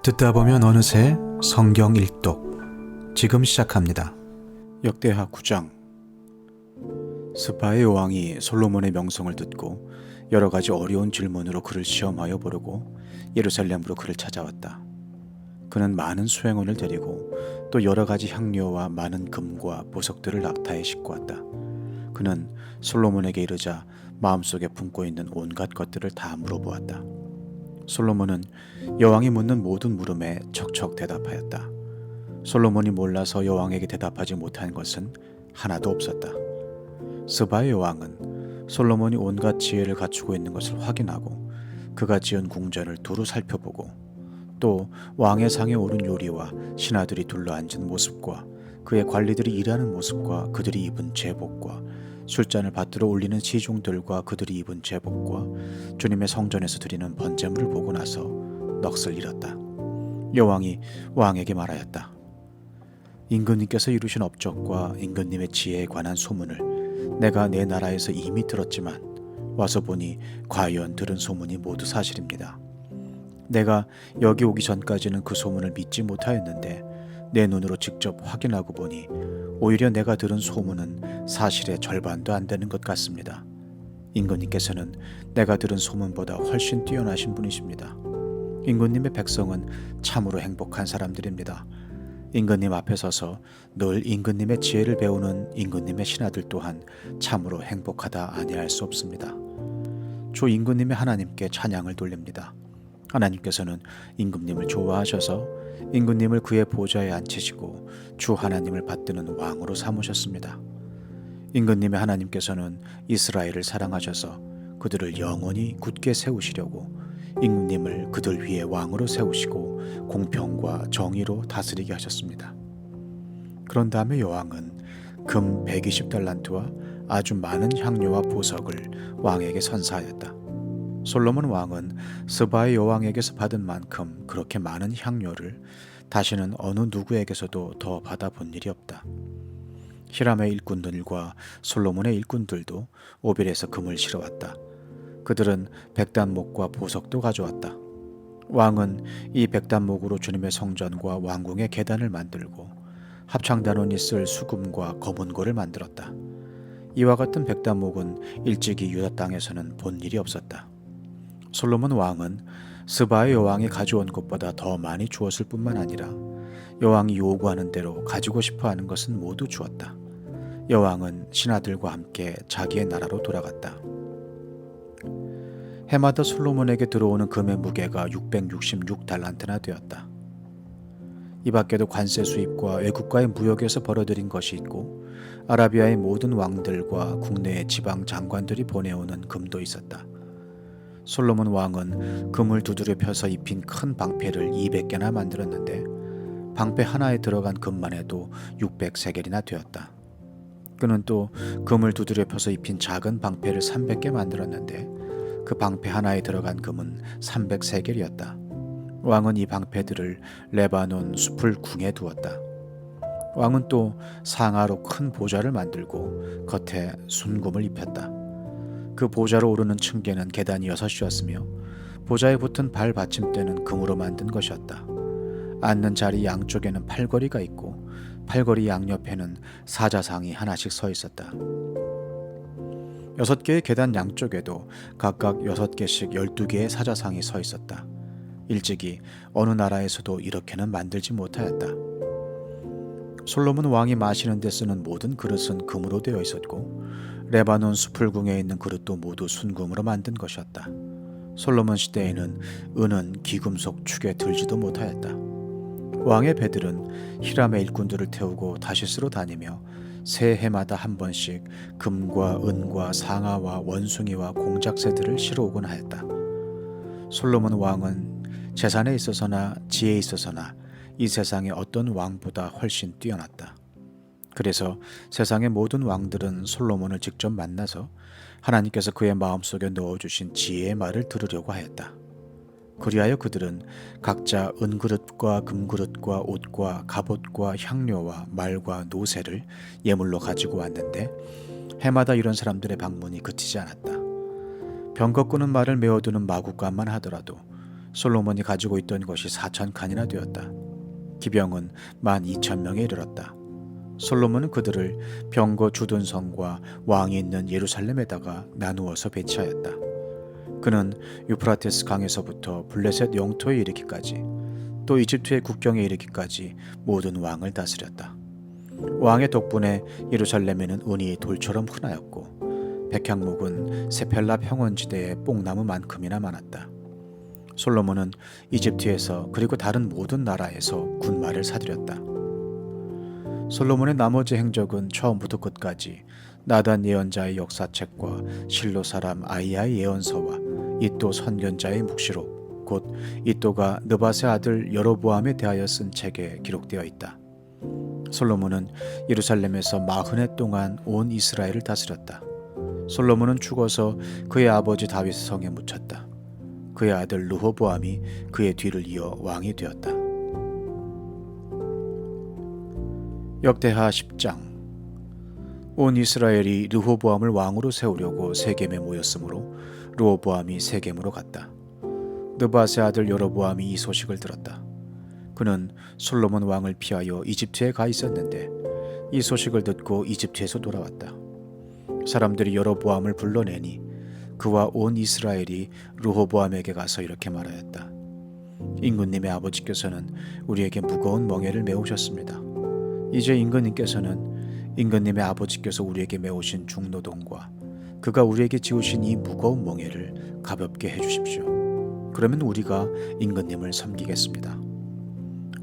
듣다 보면 어느새 성경 일독 지금 시작합니다. 역대하 9장. 스바의 왕이 솔로몬의 명성을 듣고 여러 가지 어려운 질문으로 그를 시험하여 보려고 예루살렘으로 그를 찾아왔다. 그는 많은 수행원을 데리고 또 여러 가지 향료와 많은 금과 보석들을 낙타에 싣고 왔다. 그는 솔로몬에게 이르자 마음속에 품고 있는 온갖 것들을 다 물어보았다. 솔로몬은 여왕이 묻는 모든 물음에 척척 대답하였다. 솔로몬이 몰라서 여왕에게 대답하지 못한 것은 하나도 없었다. 스바의 여왕은 솔로몬이 온갖 지혜를 갖추고 있는 것을 확인하고 그가 지은 궁전을 두루 살펴보고 또 왕의 상에 오른 요리와 신하들이 둘러앉은 모습과 그의 관리들이 일하는 모습과 그들이 입은 제복과 술잔을 받들어 올리는 시종들과 그들이 입은 제복과 주님의 성전에서 드리는 번제물을 보고 나서 넋을 잃었다. 여왕이 왕에게 말하였다. 임금님께서 이루신 업적과 임금님의 지혜에 관한 소문을 내가 내 나라에서 이미 들었지만 와서 보니 과연 들은 소문이 모두 사실입니다. 내가 여기 오기 전까지는 그 소문을 믿지 못하였는데 내 눈으로 직접 확인하고 보니 오히려 내가 들은 소문은 사실의 절반도 안 되는 것 같습니다. 임금님께서는 내가 들은 소문보다 훨씬 뛰어나신 분이십니다. 임금님의 백성은 참으로 행복한 사람들입니다. 임금님 앞에 서서 늘 임금님의 지혜를 배우는 임금님의 신하들 또한 참으로 행복하다 아니할 수 없습니다. 주 임금님의 하나님께 찬양을 돌립니다. 하나님께서는 임금님을 좋아하셔서 임금님을 그의 보좌에 앉히시고 주 하나님을 받드는 왕으로 삼으셨습니다. 임금님의 하나님께서는 이스라엘을 사랑하셔서 그들을 영원히 굳게 세우시려고 임금님을 그들 위에 왕으로 세우시고 공평과 정의로 다스리게 하셨습니다. 그런 다음에 여왕은 금 120달란트와 아주 많은 향료와 보석을 왕에게 선사하였다. 솔로몬 왕은 스바의 여왕에게서 받은 만큼 그렇게 많은 향료를 다시는 어느 누구에게서도 더 받아본 일이 없다. 히람의 일꾼들과 솔로몬의 일꾼들도 오빌에서 금을 실어왔다. 그들은 백단목과 보석도 가져왔다. 왕은 이 백단목으로 주님의 성전과 왕궁의 계단을 만들고 합창단원이 쓸 수금과 검은고를 만들었다. 이와 같은 백단목은 일찍이 유다 땅에서는 본 일이 없었다. 솔로몬 왕은 스바의 여왕이 가져온 것보다 더 많이 주었을 뿐만 아니라 여왕이 요구하는 대로 가지고 싶어하는 것은 모두 주었다. 여왕은 신하들과 함께 자기의 나라로 돌아갔다. 해마다 솔로몬에게 들어오는 금의 무게가 666달란트나 되었다. 이 밖에도 관세 수입과 외국과의 무역에서 벌어들인 것이 있고 아라비아의 모든 왕들과 국내의 지방 장관들이 보내오는 금도 있었다. 솔로몬 왕은 금을 두드려 펴서 입힌 큰 방패를 200개나 만들었는데 방패 하나에 들어간 금만 해도 600세겔이나 되었다. 그는 또 금을 두드려 펴서 입힌 작은 방패를 300개 만들었는데 그 방패 하나에 들어간 금은 300세겔이었다. 왕은 이 방패들을 레바논 숲을 궁에 두었다. 왕은 또 상하로 큰 보좌를 만들고 겉에 순금을 입혔다. 그 보좌로 오르는 층계는 계단이 6이었으며 보좌에 붙은 발 받침대는 금으로 만든 것이었다. 앉는 자리 양쪽에는 팔걸이가 있고 팔걸이 양옆에는 사자상이 하나씩 서 있었다. 6개의 계단 양쪽에도 각각 6개씩 12개의 사자상이 서 있었다. 일찍이 어느 나라에서도 이렇게는 만들지 못하였다. 솔로몬 왕이 마시는 데 쓰는 모든 그릇은 금으로 되어 있었고 레바논 수풀궁에 있는 그릇도 모두 순금으로 만든 것이었다. 솔로몬 시대에는 은은 기금속 축에 들지도 못하였다. 왕의 배들은 히람의 일꾼들을 태우고 다시스로 다니며 새 해마다 한 번씩 금과 은과 상아와 원숭이와 공작새들을 실어오곤 하였다. 솔로몬 왕은 재산에 있어서나 지혜에 있어서나 이 세상의 어떤 왕보다 훨씬 뛰어났다. 그래서 세상의 모든 왕들은 솔로몬을 직접 만나서 하나님께서 그의 마음속에 넣어주신 지혜의 말을 들으려고 하였다. 그리하여 그들은 각자 은그릇과 금그릇과 옷과 갑옷과 향료와 말과 노새를 예물로 가지고 왔는데 해마다 이런 사람들의 방문이 그치지 않았다. 병거 끄는 말을 메워두는 마구간만 하더라도 솔로몬이 가지고 있던 것이 4,000칸이나 되었다. 기병은 12,000명에 이르렀다. 솔로몬은 그들을 병거 주둔성과 왕이 있는 예루살렘에다가 나누어서 배치하였다. 그는 유프라테스 강에서부터 블레셋 영토에 이르기까지 또 이집트의 국경에 이르기까지 모든 왕을 다스렸다. 왕의 덕분에 예루살렘에는 은이 돌처럼 흔하였고 백향목은 세펠라 평원지대의 뽕나무만큼이나 많았다. 솔로몬은 이집트에서 그리고 다른 모든 나라에서 군마를 사들였다. 솔로몬의 나머지 행적은 처음부터 끝까지 나단 예언자의 역사책과 실로 사람 아이야의 예언서와 이도 선견자의 묵시록 곧 이도가 느밧의 아들 여로보암에 대하여 쓴 책에 기록되어 있다. 솔로몬은 예루살렘에서 40해 동안 온 이스라엘을 다스렸다. 솔로몬은 죽어서 그의 아버지 다윗의 성에 묻혔다. 그의 아들 르호보암이 그의 뒤를 이어 왕이 되었다. 역대하 10장. 온 이스라엘이 르호보암을 왕으로 세우려고 세겜에 모였으므로 르호보암이 세겜으로 갔다. 느밧의 아들 여로보암이 이 소식을 들었다. 그는 솔로몬 왕을 피하여 이집트에 가 있었는데 이 소식을 듣고 이집트에서 돌아왔다. 사람들이 여로보암을 불러내니 그와 온 이스라엘이 르호보암에게 가서 이렇게 말하였다. 임금님의 아버지께서는 우리에게 무거운 멍에를 메우셨습니다. 이제 임금님께서는 임금님의 아버지께서 우리에게 메우신 중노동과 그가 우리에게 지우신 이 무거운 멍에를 가볍게 해주십시오. 그러면 우리가 임금님을 섬기겠습니다.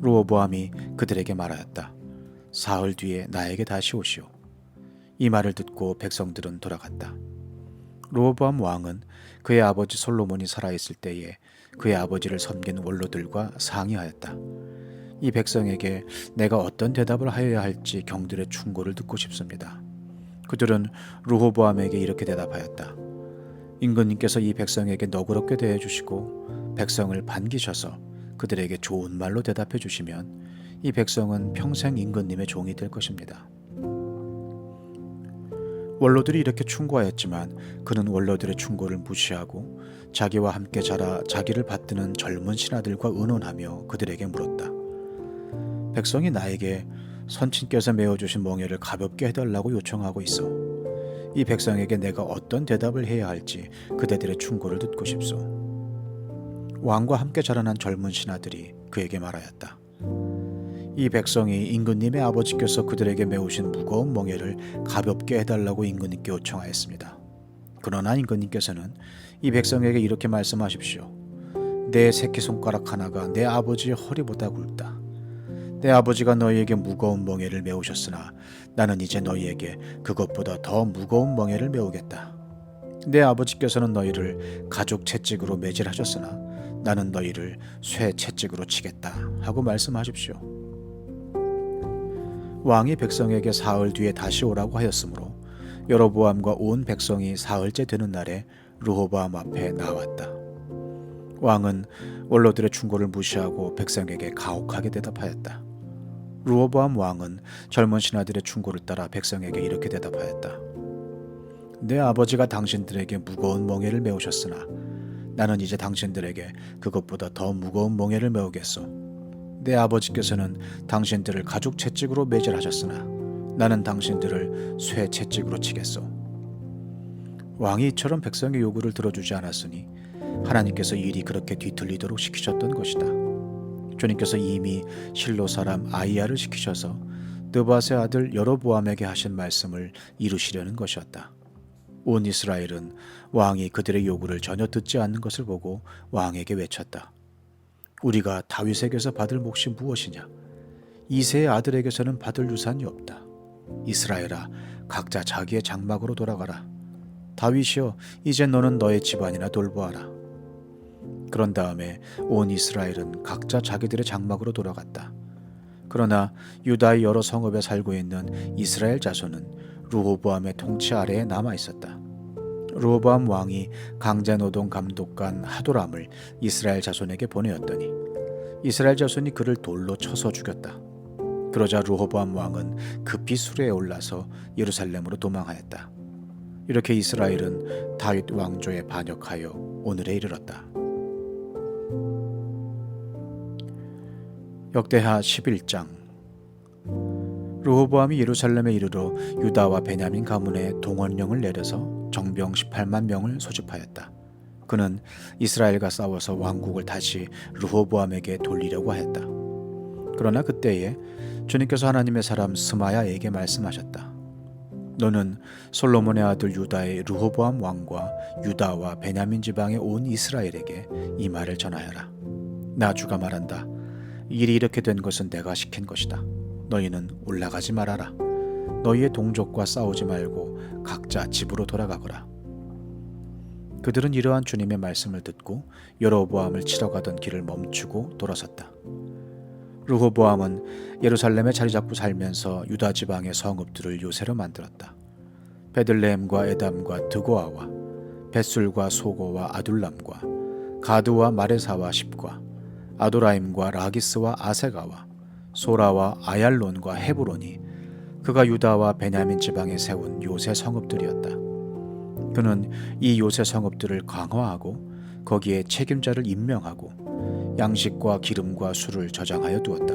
르호보암이 그들에게 말하였다. 사흘 뒤에 나에게 다시 오시오. 이 말을 듣고 백성들은 돌아갔다. 르호보암 왕은 그의 아버지 솔로몬이 살아있을 때에 그의 아버지를 섬긴 원로들과 상의하였다. 이 백성에게 내가 어떤 대답을 하여야 할지 경들의 충고를 듣고 싶습니다. 그들은 르호보암에게 이렇게 대답하였다. 임금님께서 이 백성에게 너그럽게 대해주시고 백성을 반기셔서 그들에게 좋은 말로 대답해 주시면 이 백성은 평생 임금님의 종이 될 것입니다. 원로들이 이렇게 충고하였지만 그는 원로들의 충고를 무시하고 자기와 함께 자라 자기를 받드는 젊은 신하들과 의논하며 그들에게 물었다. 백성이 나에게 선친께서 메어주신 멍에를 가볍게 해달라고 요청하고 있어. 이 백성에게 내가 어떤 대답을 해야 할지 그대들의 충고를 듣고 싶소. 왕과 함께 자라난 젊은 신하들이 그에게 말하였다. 이 백성이 임금님의 아버지께서 그들에게 메우신 무거운 멍에를 가볍게 해달라고 임금님께 요청하였습니다. 그러나 임금님께서는 이 백성에게 이렇게 말씀하십시오. 내 새끼손가락 하나가 내 아버지의 허리보다 굵다. 내 아버지가 너희에게 무거운 멍에를 메우셨으나 나는 이제 너희에게 그것보다 더 무거운 멍에를 메우겠다. 내 아버지께서는 너희를 가죽 채찍으로 매질하셨으나 나는 너희를 쇠 채찍으로 치겠다 하고 말씀하십시오. 왕이 백성에게 사흘 뒤에 다시 오라고 하였으므로 여로보암과 온 백성이 사흘째 되는 날에 르호보암 앞에 나왔다. 왕은 원로들의 충고를 무시하고 백성에게 가혹하게 대답하였다. 르호보암 왕은 젊은 신하들의 충고를 따라 백성에게 이렇게 대답하였다. 내 아버지가 당신들에게 무거운 멍에를 메우셨으나 나는 이제 당신들에게 그것보다 더 무거운 멍에를 메우겠소. 내 아버지께서는 당신들을 가죽 채찍으로 매질하셨으나 나는 당신들을 쇠 채찍으로 치겠소. 왕이 이처럼 백성의 요구를 들어주지 않았으니 하나님께서 일이 그렇게 뒤틀리도록 시키셨던 것이다. 주님께서 이미 실로 사람 아이야를 시키셔서 느밧의 아들 여로보암에게 하신 말씀을 이루시려는 것이었다. 온 이스라엘은 왕이 그들의 요구를 전혀 듣지 않는 것을 보고 왕에게 외쳤다. 우리가 다윗에게서 받을 몫이 무엇이냐? 이새의 아들에게서는 받을 유산이 없다. 이스라엘아, 각자 자기의 장막으로 돌아가라. 다윗이여, 이제 너는 너의 집안이나 돌보아라. 그런 다음에 온 이스라엘은 각자 자기들의 장막으로 돌아갔다. 그러나 유다의 여러 성읍에 살고 있는 이스라엘 자손은 르호보암의 통치 아래에 남아 있었다. 르호보암 왕이 강제노동 감독관 하도람을 이스라엘 자손에게 보내었더니 이스라엘 자손이 그를 돌로 쳐서 죽였다. 그러자 르호보암 왕은 급히 수레에 올라서 예루살렘으로 도망하였다. 이렇게 이스라엘은 다윗 왕조에 반역하여 오늘에 이르렀다. 역대하 11장. 르호보암이 예루살렘에 이르러 유다와 베냐민 가문에 동원령을 내려서 정병 18만 명을 소집하였다. 그는 이스라엘과 싸워서 왕국을 다시 르호보암에게 돌리려고 하였다. 그러나 그때에 주님께서 하나님의 사람 스마야에게 말씀하셨다. 너는 솔로몬의 아들 유다의 르호보암 왕과 유다와 베냐민 지방에 온 이스라엘에게 이 말을 전하여라. 나 주가 말한다. 일이 이렇게 된 것은 내가 시킨 것이다. 너희는 올라가지 말아라. 너희의 동족과 싸우지 말고 각자 집으로 돌아가거라. 그들은 이러한 주님의 말씀을 듣고 여로보암을 치러 가던 길을 멈추고 돌아섰다. 르호보암은 예루살렘에 자리 잡고 살면서 유다 지방의 성읍들을 요새로 만들었다. 베들레헴과 에담과 드고아와 벳술과 소고와 아둘람과 가드와 마레사와 십과 아도라임과 라기스와 아세가와 소라와 아얄론과 헤브론이 그가 유다와 베냐민 지방에 세운 요새 성읍들이었다. 그는 이 요새 성읍들을 강화하고 거기에 책임자를 임명하고 양식과 기름과 술을 저장하여 두었다.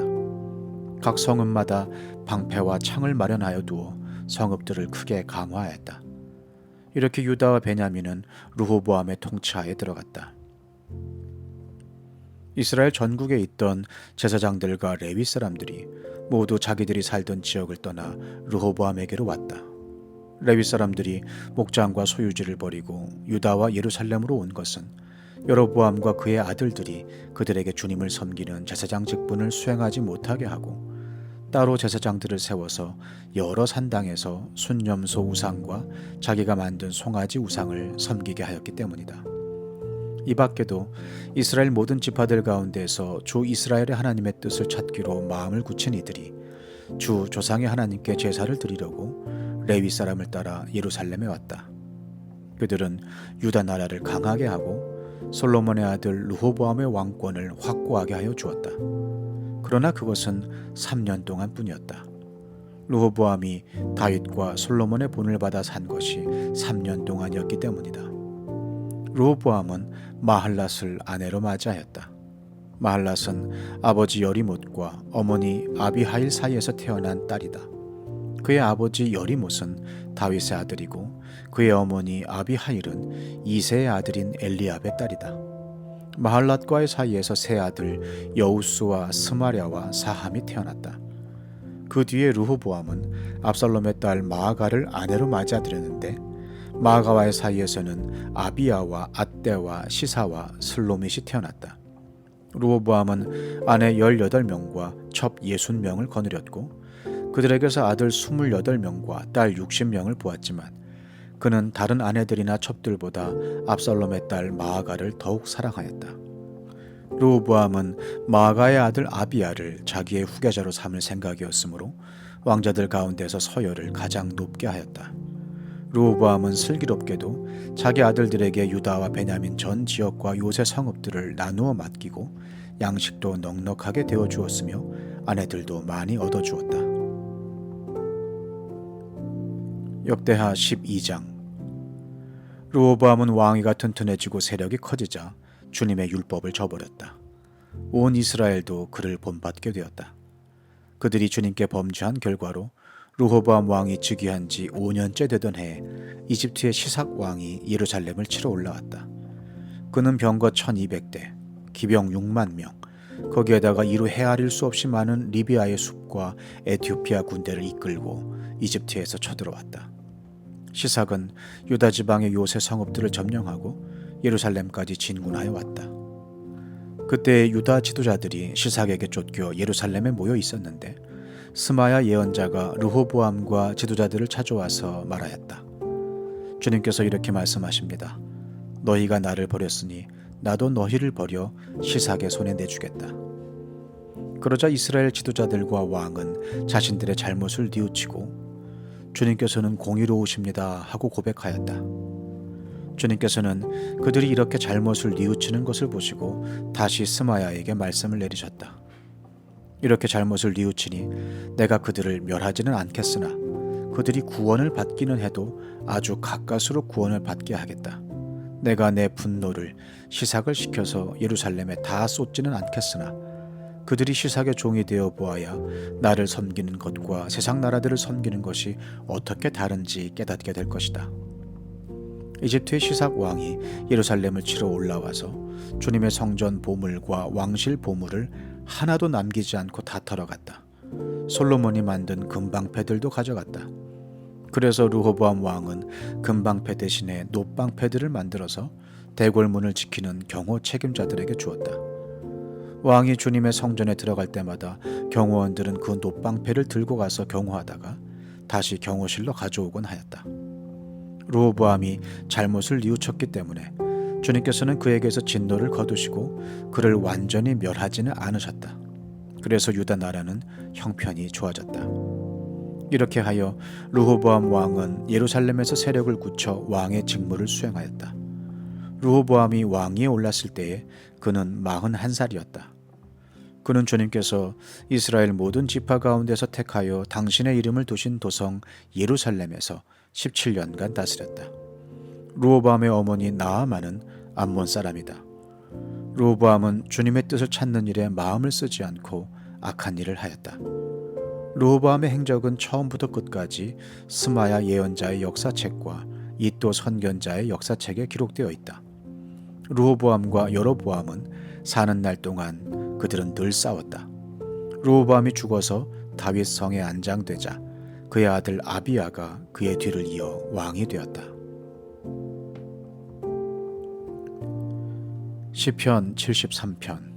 각 성읍마다 방패와 창을 마련하여 두어 성읍들을 크게 강화하였다. 이렇게 유다와 베냐민은 르호보암의 통치하에 들어갔다. 이스라엘 전국에 있던 제사장들과 레위 사람들이 모두 자기들이 살던 지역을 떠나 르호보암에게로 왔다. 레위 사람들이 목장과 소유지를 버리고 유다와 예루살렘으로 온 것은 여로보암과 그의 아들들이 그들에게 주님을 섬기는 제사장 직분을 수행하지 못하게 하고 따로 제사장들을 세워서 여러 산당에서 순념소 우상과 자기가 만든 송아지 우상을 섬기게 하였기 때문이다. 이 밖에도 이스라엘 모든 지파들 가운데서 주 이스라엘의 하나님의 뜻을 찾기로 마음을 굳힌 이들이 주 조상의 하나님께 제사를 드리려고 레위 사람을 따라 예루살렘에 왔다. 그들은 유다 나라를 강하게 하고 솔로몬의 아들 르호보암의 왕권을 확고하게 하여 주었다. 그러나 그것은 3년 동안 뿐이었다. 르호보암이 다윗과 솔로몬의 본을 받아 산 것이 3년 동안이었기 때문이다. 르호보암은 마할랏을 아내로 맞이하였다. 마할랏은 아버지 여리못과 어머니 아비하일 사이에서 태어난 딸이다. 그의 아버지 여리못은 다윗의 아들이고 그의 어머니 아비하일은 이새의 아들인 엘리압의 딸이다. 마할랏과의 사이에서 세 아들 여우스와 스마랴와 사함이 태어났다. 그 뒤에 르호보암은 압살롬의 딸 마아가를 아내로 맞이하드렸는데 마아가와의 사이에서는 아비야와 앗대와 시사와 슬로밋이 태어났다. 르호보암은 아내 18명과 첩 60명을 거느렸고 그들에게서 아들 28명과 딸 60명을 보았지만 그는 다른 아내들이나 첩들보다 압살롬의 딸 마아가를 더욱 사랑하였다. 르호보암은 마아가의 아들 아비야를 자기의 후계자로 삼을 생각이었으므로 왕자들 가운데서 서열을 가장 높게 하였다. 르호보암은 슬기롭게도 자기 아들들에게 유다와 베냐민 전 지역과 요새 성읍들을 나누어 맡기고 양식도 넉넉하게 되어 주었으며 아내들도 많이 얻어 주었다. 역대하 12장. 르호보암은 왕위가 튼튼해지고 세력이 커지자 주님의 율법을 저버렸다. 온 이스라엘도 그를 본받게 되었다. 그들이 주님께 범죄한 결과로 르호보암 왕이 즉위한 지 5년째 되던 해에 이집트의 시삭 왕이 예루살렘을 치러 올라왔다. 그는 병거 1200대, 기병 6만 명, 거기에다가 이루 헤아릴 수 없이 많은 리비아의 숲과 에티오피아 군대를 이끌고 이집트에서 쳐들어왔다. 시삭은 유다 지방의 요새 성읍들을 점령하고 예루살렘까지 진군하여 왔다. 그때 유다 지도자들이 시삭에게 쫓겨 예루살렘에 모여 있었는데 스마야 예언자가 르호보암과 지도자들을 찾아와서 말하였다. 주님께서 이렇게 말씀하십니다. 너희가 나를 버렸으니 나도 너희를 버려 시삭의 손에 내주겠다. 그러자 이스라엘 지도자들과 왕은 자신들의 잘못을 뉘우치고 주님께서는 공의로우십니다 하고 고백하였다. 주님께서는 그들이 이렇게 잘못을 뉘우치는 것을 보시고 다시 스마야에게 말씀을 내리셨다. 이렇게 잘못을 뉘우치니 내가 그들을 멸하지는 않겠으나 그들이 구원을 받기는 해도 아주 가까스로 구원을 받게 하겠다. 내가 내 분노를 시삭을 시켜서 예루살렘에 다 쏟지는 않겠으나 그들이 시삭의 종이 되어 보아야 나를 섬기는 것과 세상 나라들을 섬기는 것이 어떻게 다른지 깨닫게 될 것이다. 이집트의 시삭 왕이 예루살렘을 치러 올라와서 주님의 성전 보물과 왕실 보물을 하나도 남기지 않고 다 털어갔다. 솔로몬이 만든 금방패들도 가져갔다. 그래서 르호보암 왕은 금방패 대신에 놋방패들을 만들어서 대궐문을 지키는 경호 책임자들에게 주었다. 왕이 주님의 성전에 들어갈 때마다 경호원들은 그 놋방패를 들고 가서 경호하다가 다시 경호실로 가져오곤 하였다. 르호보암이 잘못을 뉘우쳤기 때문에 주님께서는 그에게서 진노를 거두시고 그를 완전히 멸하지는 않으셨다. 그래서 유다 나라는 형편이 좋아졌다. 이렇게 하여 르호보암 왕은 예루살렘에서 세력을 굳혀 왕의 직무를 수행하였다. 르호보암이 왕위에 올랐을 때에 그는 41살이었다. 그는 주님께서 이스라엘 모든 지파 가운데서 택하여 당신의 이름을 두신 도성 예루살렘에서 17년간 다스렸다. 르호보암의 어머니 나아만은 암몬 사람이다. 르호보암은 주님의 뜻을 찾는 일에 마음을 쓰지 않고 악한 일을 하였다. 르호보암의 행적은 처음부터 끝까지 스마야 예언자의 역사책과 이도 선견자의 역사책에 기록되어 있다. 르호보암과 여로보암은 사는 날 동안 그들은 늘 싸웠다. 르호보암이 죽어서 다윗 성에 안장되자 그의 아들 아비야가 그의 뒤를 이어 왕이 되었다. 시편 73편.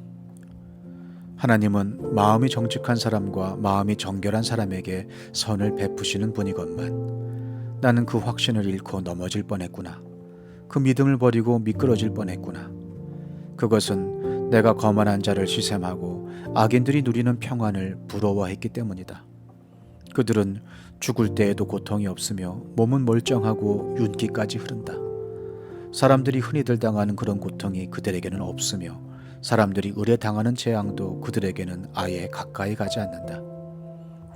하나님은 마음이 정직한 사람과 마음이 정결한 사람에게 선을 베푸시는 분이건만 나는 그 확신을 잃고 넘어질 뻔했구나. 그 믿음을 버리고 미끄러질 뻔했구나. 그것은 내가 거만한 자를 시샘하고 악인들이 누리는 평안을 부러워했기 때문이다. 그들은 죽을 때에도 고통이 없으며 몸은 멀쩡하고 윤기까지 흐른다. 사람들이 흔히들 당하는 그런 고통이 그들에게는 없으며 사람들이 의뢰 당하는 재앙도 그들에게는 아예 가까이 가지 않는다.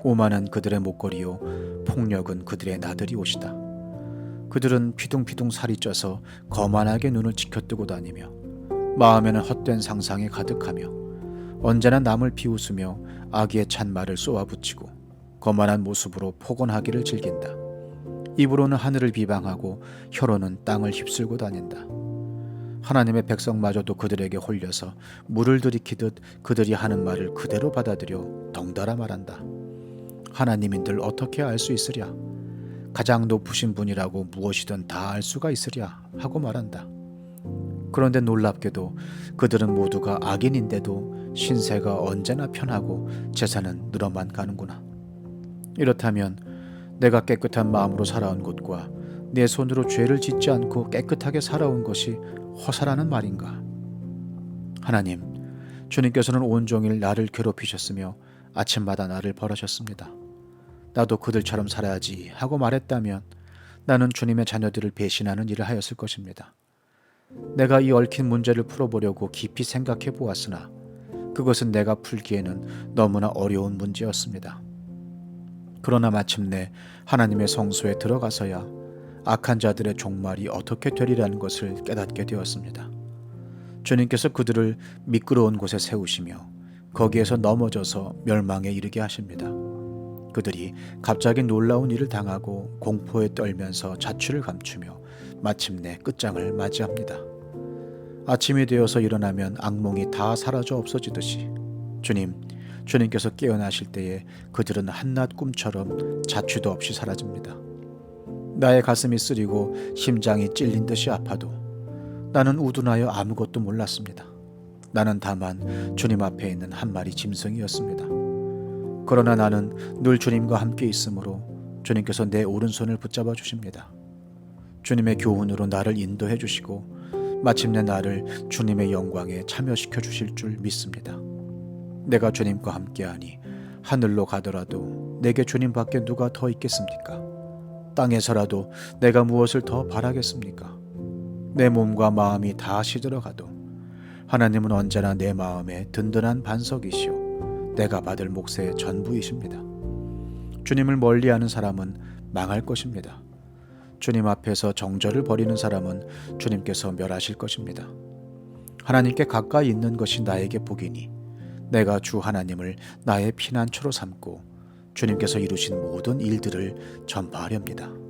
오만은 그들의 목걸이요 폭력은 그들의 나들이 옷이다. 그들은 피둥피둥 살이 쪄서 거만하게 눈을 치켜뜨고 다니며 마음에는 헛된 상상이 가득하며 언제나 남을 비웃으며 악의에 찬 말을 쏘아붙이고 거만한 모습으로 포건하기를 즐긴다. 입으로는 하늘을 비방하고 혀로는 땅을 휩쓸고 다닌다. 하나님의 백성마저도 그들에게 홀려서 물을 들이키듯 그들이 하는 말을 그대로 받아들여 덩달아 말한다. 하나님인들 어떻게 알 수 있으랴? 가장 높으신 분이라고 무엇이든 다 알 수가 있으랴 하고 말한다. 그런데 놀랍게도 그들은 모두가 악인인데도 신세가 언제나 편하고 재산은 늘어만 가는구나. 이렇다면 내가 깨끗한 마음으로 살아온 것과 내 손으로 죄를 짓지 않고 깨끗하게 살아온 것이 허사라는 말인가? 하나님, 주님께서는 온종일 나를 괴롭히셨으며 아침마다 나를 벌하셨습니다. 나도 그들처럼 살아야지 하고 말했다면 나는 주님의 자녀들을 배신하는 일을 하였을 것입니다. 내가 이 얽힌 문제를 풀어보려고 깊이 생각해 보았으나 그것은 내가 풀기에는 너무나 어려운 문제였습니다. 그러나 마침내 하나님의 성소에 들어가서야 악한 자들의 종말이 어떻게 되리라는 것을 깨닫게 되었습니다. 주님께서 그들을 미끄러운 곳에 세우시며 거기에서 넘어져서 멸망에 이르게 하십니다. 그들이 갑자기 놀라운 일을 당하고 공포에 떨면서 자취를 감추며 마침내 끝장을 맞이합니다. 아침이 되어서 일어나면 악몽이 다 사라져 없어지듯이 주님께서 깨어나실 때에 그들은 한낮 꿈처럼 자취도 없이 사라집니다. 나의 가슴이 쓰리고 심장이 찔린 듯이 아파도 나는 우둔하여 아무것도 몰랐습니다. 나는 다만 주님 앞에 있는 한 마리 짐승이었습니다. 그러나 나는 늘 주님과 함께 있으므로 주님께서 내 오른손을 붙잡아 주십니다. 주님의 교훈으로 나를 인도해 주시고 마침내 나를 주님의 영광에 참여시켜 주실 줄 믿습니다. 내가 주님과 함께하니 하늘로 가더라도 내게 주님밖에 누가 더 있겠습니까? 땅에서라도 내가 무엇을 더 바라겠습니까? 내 몸과 마음이 다 시들어가도 하나님은 언제나 내 마음에 든든한 반석이시오 내가 받을 몫의 전부이십니다. 주님을 멀리하는 사람은 망할 것입니다. 주님 앞에서 정절을 벌이는 사람은 주님께서 멸하실 것입니다. 하나님께 가까이 있는 것이 나에게 복이니 내가 주 하나님을 나의 피난처로 삼고 주님께서 이루신 모든 일들을 전파하렵니다.